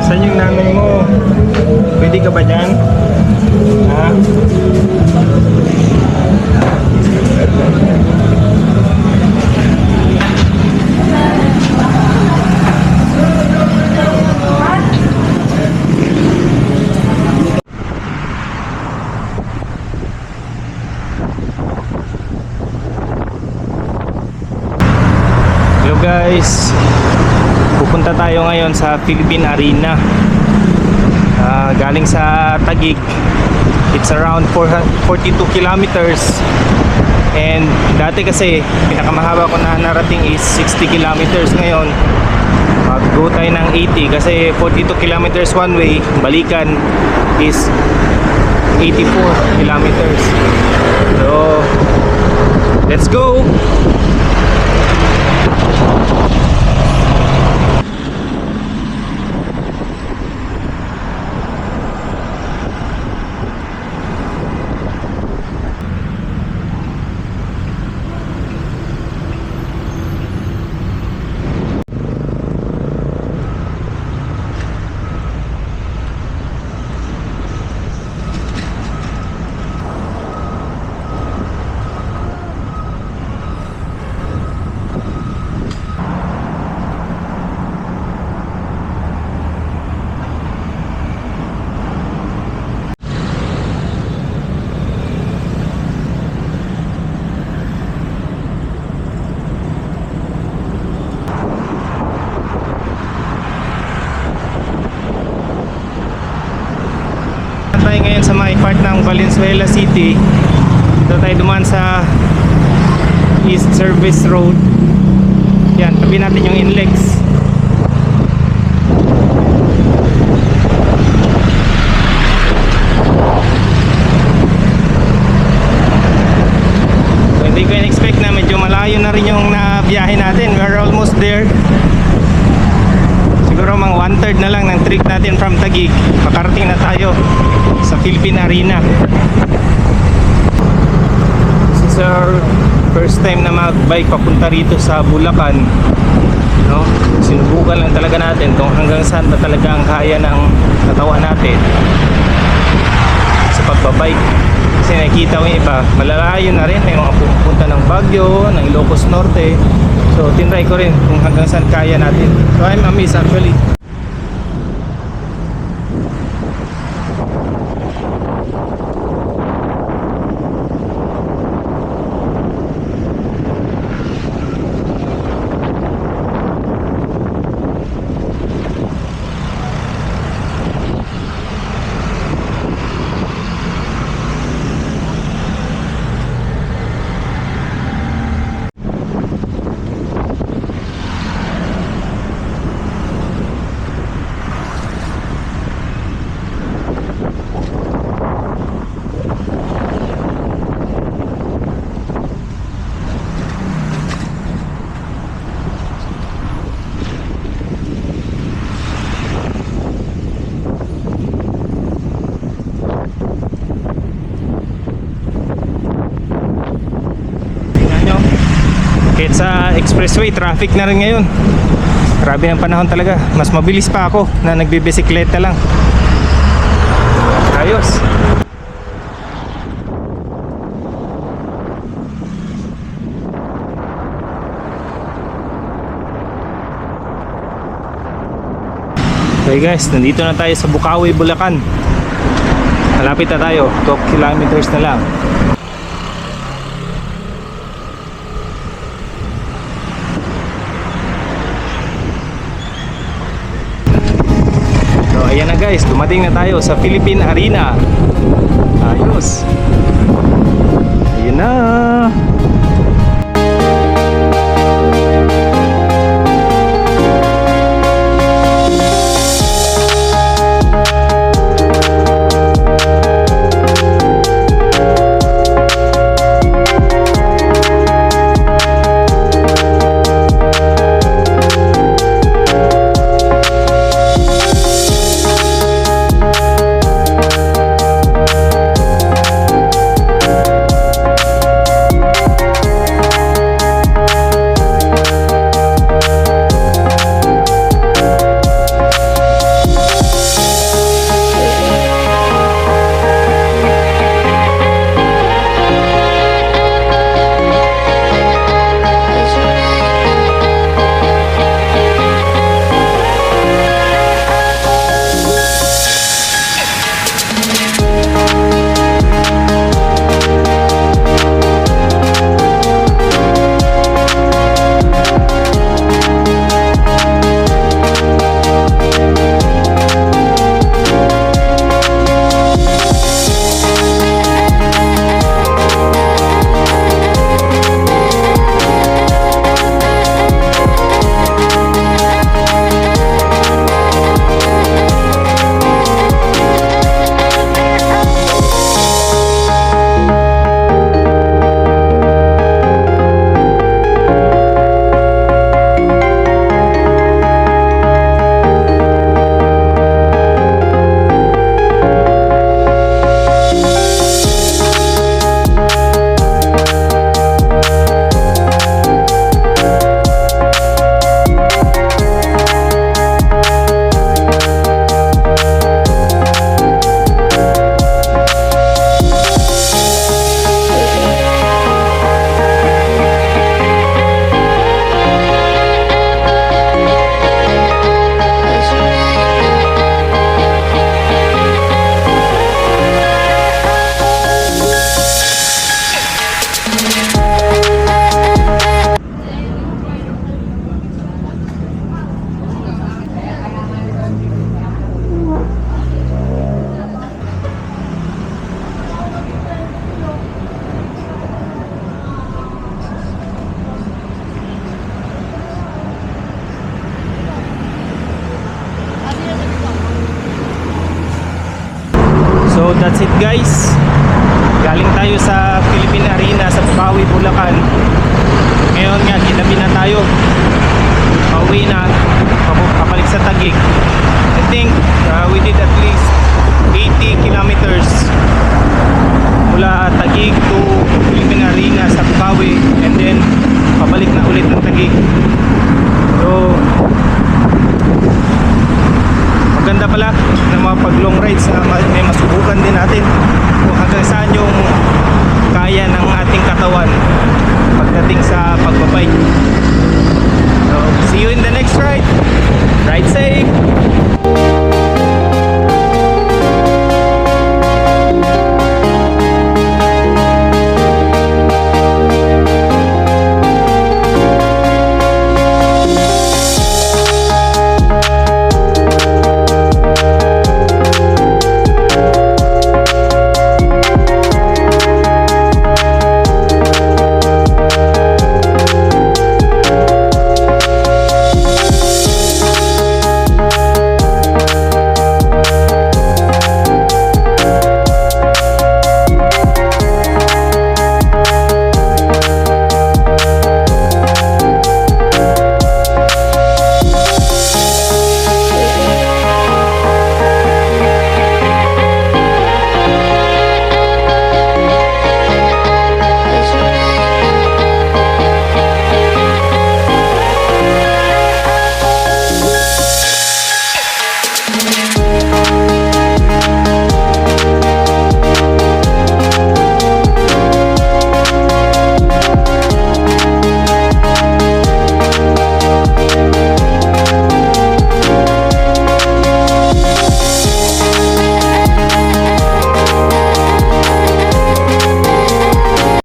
Saan yung nanay mo? Pwede ka ba dyan? Ha? Hello guys, pupunta tayo ngayon sa Philippine Arena. Galing sa Taguig. It's around 42 kilometers. And dati kasi pinakamahaba ko na narating is 60 kilometers. Ngayon mag-go tayo ng 80 kasi 42 kilometers one way, balikan is 84 kilometers. So let's go. Tayo ngayon sa may part ng Valenzuela City. Dito tayo dumaan sa East Service Road. Yan, tabi natin yung Inlex. So, hindi ko in-expect na medyo malayo na rin yung nabiyahe natin. We're almost there. Siguro mga 1/3 na lang ng trip natin from Taguig. Makarating na tayo sa Philippine Arena. This is our first time na mag-bike papunta rito sa Bulacan, no? Sinubukan lang talaga natin kung hanggang saan ba talaga ang kaya ng katawan natin sa pagbabike. Kasi nakikita ko yung iba, malalayo na rin. May mga pupunta ng Baguio, ng Ilocos Norte. So tinry ko rin kung hanggang saan kaya natin. So I'm amazed actually. Kahit sa expressway, traffic na rin ngayon. Grabe ang panahon talaga. Mas mabilis pa ako na nagbibisikleta lang. Ayos. Okay guys, nandito na tayo sa Bukawi, Bulacan. Malapit na tayo, 12 kilometers na lang. Ayan na guys, dumating na tayo sa Philippine Arena. Ayos. Ayan na. it guys. Galing tayo sa Philippine Arena sa Bukawi, Bulacan. Ngayon nga, ginabi na tayo. Pauwi na, papalik sa Taguig. I think we did at least 80 kilometers mula Taguig to Philippine Arena sa Bukawi, and then pabalik na ulit ng Taguig. So maganda pala ng mga pag long rides na may masubukan din natin kung hanggang saan yung kaya ng ating katawan pagdating sa pagbabike. So see you in the